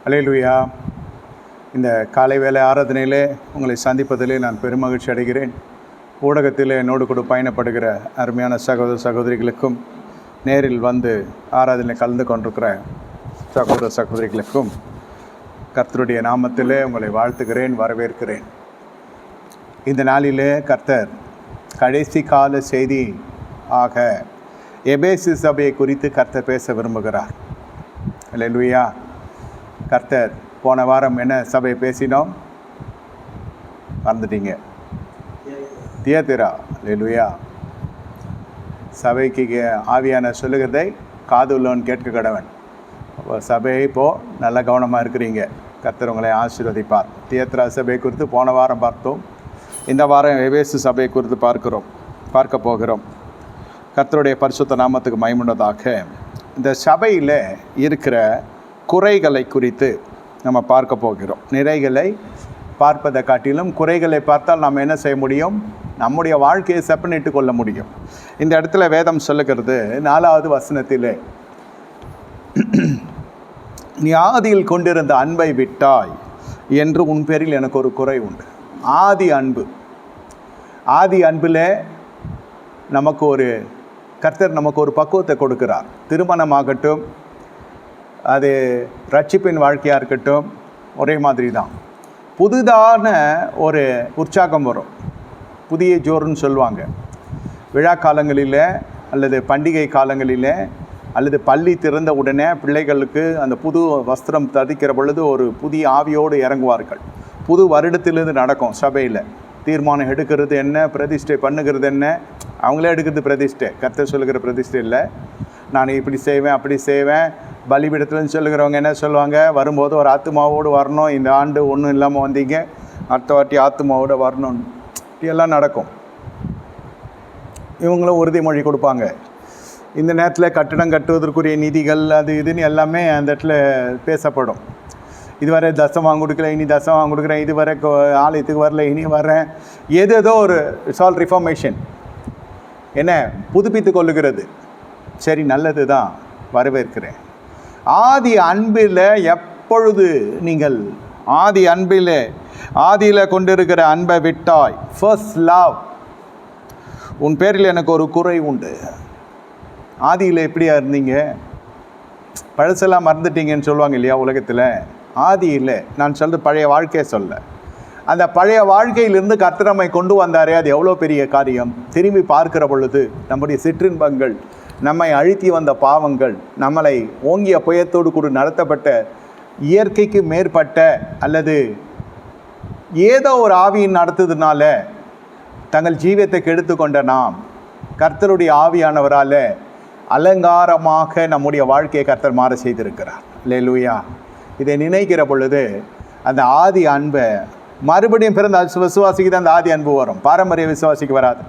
அல்லேலூயா. இந்த காலை வேளை ஆராதனையிலே உங்களை சந்திப்பதிலே நான் பெருமகிழ்ச்சி அடைகிறேன். ஊடகத்தில் என்னோடு கூட பயணப்படுகிற அருமையான சகோதர சகோதரிகளுக்கும், நேரில் வந்து ஆராதனை கலந்து கொண்டிருக்கிற சகோதர சகோதரிகளுக்கும் கர்த்தருடைய நாமத்திலே உங்களை வாழ்த்துகிறேன், வரவேற்கிறேன். இந்த நாளிலே கர்த்தர் கடைசி கால செய்தி ஆக எபேசு சபையை குறித்து கர்த்தர் பேச விரும்புகிறார். அல்லேலூயா. கர்த்தர் போன வாரம் என்ன சபையை பேசினோம்? மறந்துட்டீங்க. தியேத்திரா. அல்லேலூயா. சபைக்கு ஆவியான சொல்லுகிறதை காது உள்ளவன் கேட்க கடவன். சபையை இப்போது நல்ல கவனமாக இருக்கிறீங்க. கர்த்தர் உங்களை ஆசீர்வதிப்பார். தியேத்திரா சபை குறித்து போன வாரம் பார்த்தோம். இந்த வாரம் எபேசு சபை குறித்து பார்க்க போகிறோம். கர்த்தருடைய பரிசுத்த நாமத்துக்கு மகிமையுண்டதாக. இந்த சபையில் இருக்கிற குறைகளை குறித்து நம்ம பார்க்க போகிறோம். நிறைகளை பார்ப்பதை காட்டிலும் குறைகளை பார்த்தால் நாம் என்ன செய்ய முடியும்? நம்முடைய வாழ்க்கையை செப்பனிட்டு கொள்ள முடியும். இந்த இடத்துல வேதம் சொல்லுகிறது 4வது வசனத்திலே, நீ ஆதியில் கொண்டிருந்த அன்பை விட்டாய் என்று உன் பேரில் எனக்கு ஒரு குறை உண்டு. ஆதி அன்பு. ஆதி அன்பில் கர்த்தர் நமக்கு ஒரு பக்குவத்தை கொடுக்கிறார். திருமணமாகட்டும், அது ரட்சிப்பின் வாழ்க்கையாக இருக்கட்டும், ஒரே மாதிரி தான். புதிதான ஒரு உற்சாகம் வரும். புதிய ஜோருன்னு சொல்லுவாங்க. விழா காலங்களில் அல்லது பண்டிகை காலங்களில் அல்லது பள்ளி திறந்த உடனே பிள்ளைகளுக்கு அந்த புது வஸ்திரம் தரிக்கிற பொழுது ஒரு புதிய ஆவியோடு இறங்குவார்கள். புது வருடத்திலிருந்து நடக்கும். சபையில் தீர்மானம் எடுக்கிறது என்ன, பிரதிஷ்டை பண்ணுகிறது என்ன, அவங்களே எடுக்கிறது பிரதிஷ்டை. கர்த்தர் சொல்லுகிற பிரதிஷ்டை இல்லை. நான் இப்படி செய்வேன் அப்படி செய்வேன். பலிபீடத்துலன்னு சொல்லுகிறவங்க என்ன சொல்லுவாங்க? வரும்போது ஒரு ஆத்துமாவோடு வரணும். இந்த ஆண்டு ஒன்றும் இல்லாமல் வந்தீங்க, அடுத்த வாட்டி ஆத்துமாவோடு வரணும். இப்படியெல்லாம் நடக்கும். இவங்களும் உறுதிமொழி கொடுப்பாங்க. இந்த நேரத்தில் கட்டடம் கட்டுவதற்குரிய நிதிகள் அது இதுன்னு எல்லாமே அந்த இடத்துல பேசப்படும். இதுவரை தசம் கொடுக்கல, இனி தசம் கொடுக்குறேன், இதுவரை ஆலயத்துக்கு வரல, இனி வர்றேன். ஏதேதோ ஒரு சால் ரிஃபார்மேஷன், என்ன புதுப்பித்து கொள்ளுகிறது. சரி, நல்லது தான், வரவேற்கிறேன். ஆதி அன்பில் எப்பொழுது நீங்கள் ஆதியில் கொண்டிருக்கிற அன்பை விட்டாய், ஃபர்ஸ்ட் லவ், உன் பேரில் எனக்கு ஒரு குறை உண்டு. ஆதியில் எப்படியா இருந்தீங்க? பழசெல்லாம் மறந்துட்டீங்கன்னு சொல்லுவாங்க இல்லையா உலகத்தில். ஆதி இல்லை, நான் சொல்கிறது பழைய வாழ்க்கையை சொல்ல. அந்த பழைய வாழ்க்கையிலிருந்து கர்த்தர் நம்மை கொண்டு வந்தாரே, அது எவ்வளோ பெரிய காரியம். திரும்பி பார்க்கிற பொழுது நம்முடைய சிற்றின்பங்கள், நம்மை அழுத்தி வந்த பாவங்கள், நம்மளை ஓங்கிய புயத்தோடு கூட நடத்தப்பட்ட இயற்கைக்கு மேற்பட்ட அல்லது ஏதோ ஒரு ஆவியின் நடத்துறதுனால தங்கள் ஜீவியத்தை கெடுத்து கொண்ட நாம் கர்த்தருடைய ஆவியானவரால் அலங்காரமாக நம்முடைய வாழ்க்கையை கர்த்தர் மாற செய்திருக்கிறார். அல்லேலூயா. இதை நினைக்கிற பொழுது அந்த ஆதி அன்பை மறுபடியும் பிறந்த விசுவாசிக்கு தான் அந்த ஆதி அன்பு வரும். பாரம்பரிய விசுவாசிக்கு வராது.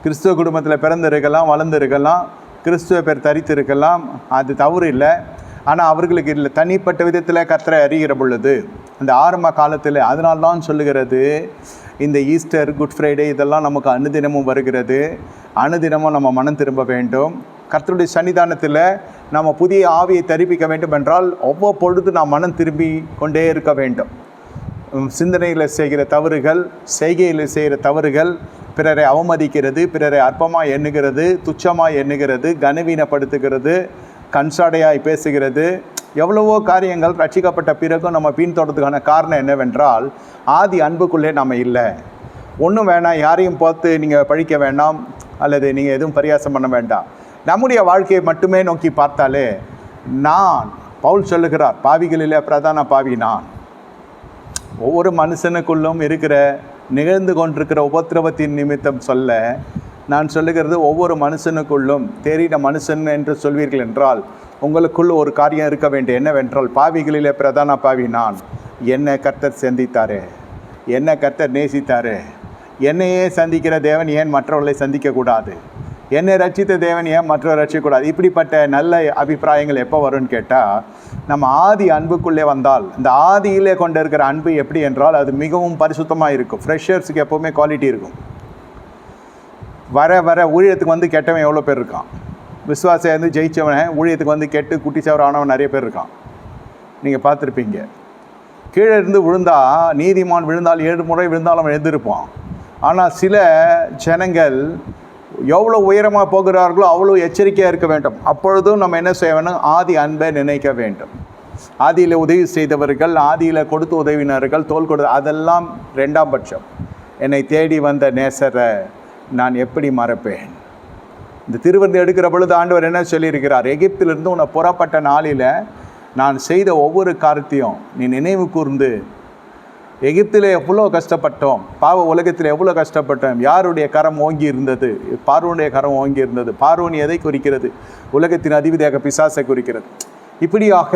கிறிஸ்துவ குடும்பத்தில் பிறந்திருக்கலாம், வளர்ந்துருக்கலாம், கிறிஸ்துவ பேர் தரித்திருக்கலாம், அது தவறு இல்லை. ஆனால் அவர்களுக்கு இல்லை. தனிப்பட்ட விதத்தில் கர்த்தரை அறிகிற பொழுது அந்த ஆரம்ப காலத்தில், அதனால்தான் சொல்லுகிறது, இந்த ஈஸ்டர், குட் ஃப்ரைடே இதெல்லாம் நமக்கு அனுதினமும் வருகிறது. அனுதினமும் நம்ம மனம் திரும்ப வேண்டும். கர்த்தருடைய சன்னிதானத்தில் நம்ம புதிய ஆவியை தரிப்பிக்க வேண்டும் என்றால் ஒவ்வொரு நாம் மனம் திரும்பி கொண்டே இருக்க வேண்டும். சிந்தனையில் செய்கிற தவறுகள், செய்கையில் செய்கிற தவறுகள், பிறரை அவமதிக்கிறது, பிறரை அற்பமாக எண்ணுகிறது, துச்சமாக எண்ணுகிறது, கனவீனப்படுத்துகிறது, கண்சாடையாய் பேசுகிறது, எவ்வளவோ காரியங்கள் ரட்சிக்கப்பட்ட பிறகும் நம்ம பின்தொடர்றதுக்கான காரணம் என்னவென்றால் ஆதி அன்புக்குள்ளே நம்ம இல்லை. ஒன்றும் வேணாம், யாரையும் பார்த்து நீங்கள் பழிக்க வேண்டாம் அல்லது நீங்கள் எதுவும் பரியாசம் பண்ண வேண்டாம். நம்முடைய வாழ்க்கையை மட்டுமே நோக்கி பார்த்தாலே, பவுல் சொல்லுகிறார், பாவிகளிலே பிரதான பாவி நான். ஒவ்வொரு மனுஷனுக்குள்ளும் இருக்கிற நிகழ்ந்து கொண்டிருக்கிற உபத்திரவத்தின் நிமித்தம் சொல்ல நான் சொல்லுகிறது, ஒவ்வொரு மனுஷனுக்குள்ளும் தெரிந்த மனுஷன் என்று சொல்வீர்கள் என்றால் உங்களுக்குள்ள ஒரு காரியம் இருக்க வேண்டும். என்னவென்றால், பாவிகளிலே பிரதான பாவி நான். என்னை கர்த்தர் சந்தித்தாரே, என்னை கர்த்தர் நேசித்தாரே. என்னையே சந்திக்கிற தேவன் ஏன் மற்றவர்களை சந்திக்கக்கூடாது? என்னை ரட்சித்த தேவன் ஏன் மற்றவரை ரட்சிக்கக்கூடாது? இப்படிப்பட்ட நல்ல அபிப்பிராயங்கள் எப்போ வரும்னு கேட்டால், நம்ம ஆதி அன்புக்குள்ளே வந்தால். இந்த ஆதியிலே கொண்டு இருக்கிற அன்பு எப்படி என்றால் அது மிகவும் பரிசுத்தமாக இருக்கும். ஃப்ரெஷர்ஸுக்கு எப்போவுமே குவாலிட்டி இருக்கும். வர ஊழியத்துக்கு வந்து கெட்டவன் எவ்வளோ பேர் இருக்கான். விசுவாசியாக இருந்து ஜெயித்தவனை ஊழியத்துக்கு வந்து கெட்டு குட்டிச்சவர் ஆனவன் நிறைய பேர் இருக்கான். நீங்கள் பார்த்துருப்பீங்க. கீழே இருந்து விழுந்தால், நீதிமான் விழுந்தால் 7 முறை விழுந்தாலும் எழுந்திருப்பான். ஆனால் சில ஜனங்கள் எவ்வளோ உயரமாக போகிறார்களோ அவ்வளோ எச்சரிக்கையாக இருக்க வேண்டும். அப்பொழுதும் நம்ம என்ன செய்ய வேண்டும்? ஆதி அன்பை நினைக்க வேண்டும். ஆதியில் உதவி செய்தவர்கள், ஆதியில் கொடுத்து உதவினர்கள், தோல் கொடு, அதெல்லாம் 2ஆம் பட்சம். என்னை தேடி வந்த நேசரை நான் எப்படி மறப்பேன்? இந்த திருவிருந்து எடுக்கிற பொழுது ஆண்டவர் என்ன சொல்லியிருக்கிறார்? எகிப்திலிருந்து உன்னை புறப்பட்ட நாளில் நான் செய்த ஒவ்வொரு காரியத்தையும் நீ நினைவு கூர்ந்து, எகிப்தில் எவ்வளோ கஷ்டப்பட்டோம், பாவ உலகத்தில் எவ்வளோ கஷ்டப்பட்டோம், யாருடைய கரம் ஓங்கி இருந்தது? பார்வோனுடைய கரம் ஓங்கி இருந்தது. பார்வோன் எதை குறிக்கிறது? உலகத்தின் அதிபதியாக பிசாசை குறிக்கிறது. இப்படியாக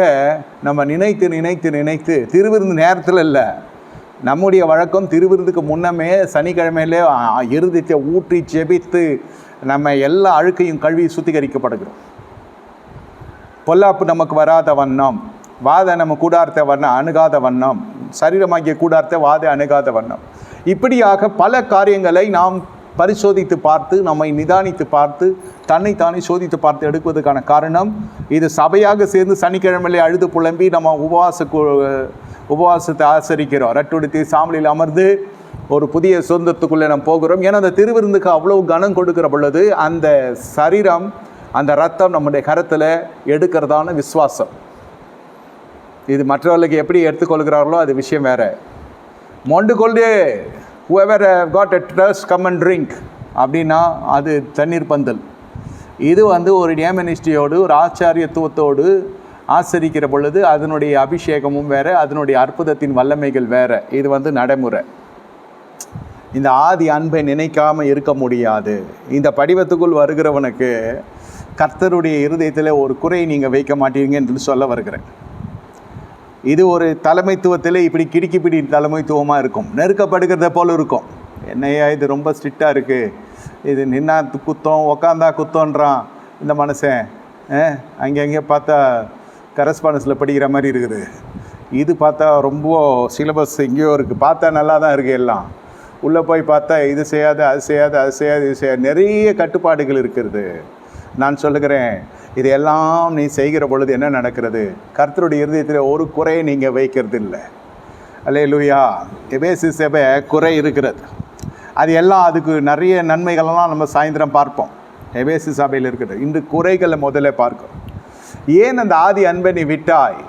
நம்ம நினைத்து நினைத்து நினைத்து திருவிருந்து நேரத்தில் இல்லை, நம்முடைய வழக்கம் திருவிருந்துக்கு முன்னமே சனிக்கிழமையிலே இருதயத்தை ஊற்றி ஜெபித்து நம்ம எல்லா அழுக்கையும் கழுவி சுத்திகரிக்கப்படுகிறோம். பொல்லாப்பு நமக்கு வராத வண்ணம், வாத நம்ம கூடாரத்தை அணுகாத வண்ணம், சரீரமாகிய கூடாரத்தை வாத அணுகாத வண்ணம், இப்படியாக பல காரியங்களை நாம் பரிசோதித்து பார்த்து, நம்மை நிதானித்து பார்த்து, தன்னைத்தானே சோதித்து பார்த்து எடுப்பதற்கான காரணம், இது சபையாக சேர்ந்து சனிக்கிழமையிலே அழுது புலம்பி நம்ம உபவாசத்தை ஆசரிக்கிறோம். ரட்டுடுத்தி சாமலில் அமர்ந்து ஒரு புதிய சொந்தத்துக்குள்ளே நம்ம போகிறோம். ஏன்னா அந்த திருவிருந்துக்கு அவ்வளோ கனம் கொடுக்கிற பொழுது அந்த சரீரம், அந்த ரத்தம் நம்முடைய கரத்தில் எடுக்கிறதான விசுவாசம். இது மற்றவர்களுக்கு எப்படி எடுத்துக்கொள்கிறார்களோ அது விஷயம் வேறு. மொண்டு கொண்டு whoever got a thirst come and drink அப்படின்னா அது தண்ணீர் பந்தல். இது ஒரு நியமனிஷ்டியோடு ஒரு ஆச்சாரியத்துவத்தோடு ஆசரிக்கிற பொழுது அதனுடைய அபிஷேகமும் வேறு, அதனுடைய அற்புதத்தின் வல்லமைகள் வேறு. இது நடைமுறை. இந்த ஆதி அன்பை நினைக்காமல் இருக்க முடியாது. இந்த படிவத்துக்குள் வருகிறவனுக்கு கர்த்தருடைய இருதயத்தில் ஒரு குறை நீங்கள் வைக்க மாட்டீங்க என்று சொல்ல வருகிறேன். இது ஒரு தலைமைத்துவத்தில் இப்படி கிடுக்கிப்பிடி தலைமைத்துவமாக இருக்கும், நெருக்கப்படுகிறத போல் இருக்கும். என்னையா இது ரொம்ப ஸ்ட்ரிக்டாக இருக்குது, இது நின்னா குத்தம் உக்காந்தா குத்தோன்றான் இந்த மனுஷன், அங்கே பார்த்தா கரஸ்பாண்டன்ஸில் படிக்கிற மாதிரி இருக்குது, இது பார்த்தா ரொம்ப சிலபஸ் எங்கேயோ இருக்குது, பார்த்தா நல்லா தான் இருக்குது, எல்லாம் உள்ளே போய் பார்த்தா இது செய்யாது அது செய்யாது அது செய்யாது இது செய்யாது, நிறைய கட்டுப்பாடுகள் இருக்கிறது. நான் சொல்லுகிறேன், இதையெல்லாம் நீ செய்கிற பொழுது என்ன நடக்கிறது? கர்த்தருடைய இருதயத்தில் ஒரு குறையை நீங்கள் வைக்கிறது இல்லை. அல்லேலூயா. எபேசு சபை குறை இருக்கிறது, அது எல்லாம் அதுக்கு நிறைய நன்மைகளெல்லாம் நம்ம சாயந்தரம் பார்ப்போம். எபேசு சபையில் இருக்கிறது. இன்று குறைகளை முதல்ல பார்க்கும். ஏன் அந்த ஆதி அன்பை நீ விட்டாய்?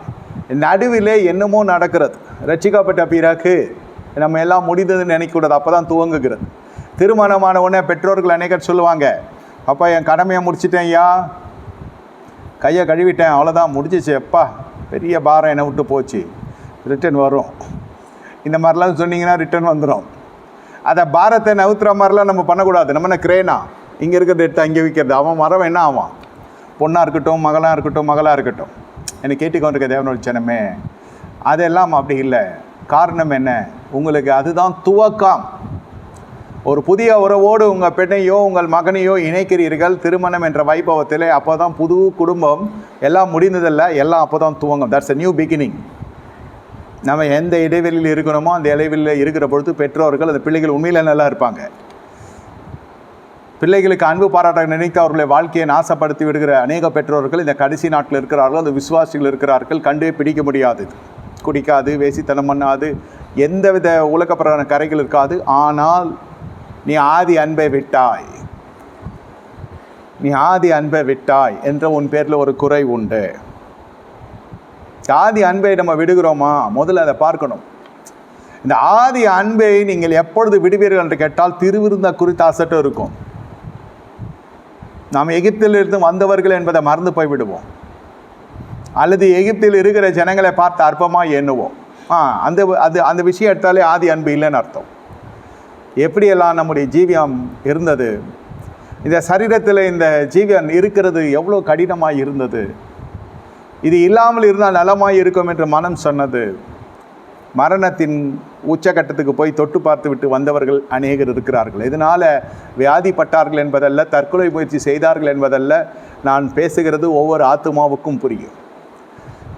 நடுவிலே என்னமோ நடக்கிறது. ரட்சிக்கப்பட்ட பிறகு நம்ம எல்லாம் முடிந்ததுன்னு நினைக்கக்கூடாது, அப்போ தான் துவங்குகிறது. திருமணமான உடனே பெற்றோர்கள் அநேகர் சொல்லுவாங்க, அப்பா என் கடமையை முடிச்சிட்டேன் ஐயா, கையை கழுவிட்டேன், அவ்வளோதான் முடிச்சிச்சு, எப்பா பெரிய பாரம் என்னை விட்டு போச்சு, ரிட்டன் வரும். இந்த மாதிரிலாம் சொன்னீங்கன்னா ரிட்டன் வந்துடும். அதை பாரத்தை நவுத்துற மாதிரிலாம் நம்ம பண்ணக்கூடாது. நம்ம என்ன கிரேனா இங்கே இருக்கிறத எடுத்து அங்கே வைக்கிறது? அவன் மரம் என்ன ஆவான்? பொண்ணாக இருக்கட்டும், மகளாக இருக்கட்டும், என்னை கேட்டுக்கொண்டிருக்க தேவனோட ஜனமே, அதெல்லாம் அப்படி இல்லை. காரணம் என்ன? உங்களுக்கு அதுதான் துவக்கம். ஒரு புதிய உறவோடு உங்கள் பெண்ணையோ உங்கள் மகனையோ இணைக்கிறீர்கள் திருமணம் என்ற வைபவத்தில். அப்போ தான் புது குடும்பம், எல்லாம் முடிந்ததில்லை, எல்லாம் அப்போ தான் துவங்கும். That's a new beginning. நம்ம எந்த இடைவெளியில் இருக்கணுமோ அந்த இடைவெளியில் இருக்கிற பொழுது பெற்றோர்கள் அந்த பிள்ளைகள் உண்மையில் நல்லா இருப்பாங்க. பிள்ளைகளுக்கு அன்பு பாராட்ட நினைத்து அவர்களை வாழ்க்கையை நாசப்படுத்தி விடுகிற அநேக பெற்றோர்கள் இந்த கடைசி நாட்டில் இருக்கிறார்கள், அந்த விசுவாசிகள் இருக்கிறார்கள். கண்டே பிடிக்க முடியாது. குடிக்காது, வேசித்தனம் பண்ணாது, எந்தவித உலகப்பிரகார கரைகள் இருக்காது. ஆனால் நீ ஆதி அன்பை விட்டாய், நீ ஆதி அன்பை விட்டாய் என்ற உன் பேரில் ஒரு குறை உண்டு. ஆதி அன்பை நம்ம விடுகிறோமா? முதல்ல அதை பார்க்கணும். இந்த ஆதி அன்பை நீங்கள் எப்பொழுது விடுவீர்கள் என்று கேட்டால் திருவிருந்த குறித்த அசட்டம் இருக்கும். நாம் எகிப்திலிருந்து வந்தவர்கள் என்பதை மறந்து போய் விடுவோம், அல்லது எகிப்தில் இருக்கிற ஜனங்களை பார்த்து அற்பமாக எண்ணுவோம். அந்த விஷயம் எடுத்தாலே ஆதி அன்பு இல்லைன்னு அர்த்தம். எப்படியெல்லாம் நம்முடைய ஜீவியம் இருந்தது, இந்த சரீரத்தில் இந்த ஜீவியம் இருக்கிறது எவ்வளோ கடினமாக இருந்தது. இது இல்லாமல் இருந்தால் நலமாய் இருக்கும் என்று மனம் சொன்னது. மரணத்தின் உச்சகட்டத்துக்கு போய் தொட்டு பார்த்து விட்டு வந்தவர்கள் அநேகர் இருக்கிறார்கள். இதனால் வியாதிப்பட்டார்கள் என்பதல்ல, தற்கொலை முயற்சி செய்தார்கள் என்பதல்ல. நான் பேசுகிறது ஒவ்வொரு ஆத்துமாவுக்கும் புரியும்.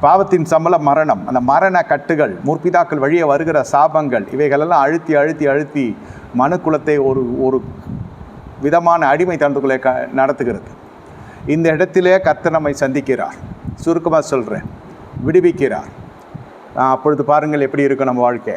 பாவத்தின் சம்பளம் மரணம். அந்த மரண கட்டுகள், முற்பிதாக்கள் வழியே வருகிற சாபங்கள், இவைகளெல்லாம் அழுத்தி அழுத்தி அழுத்தி மனுக்குலத்தை ஒரு விதமான அடிமை தனத்துக்குள்ளே நடத்துகிறது. இந்த இடத்திலே கர்த்தர் நம்மை சந்திக்கிறார். சுருக்கமாக சொல்கிறேன், விடுவிக்கிறார். அப்பொழுது பாருங்கள் எப்படி இருக்கும் நம்ம வாழ்க்கை.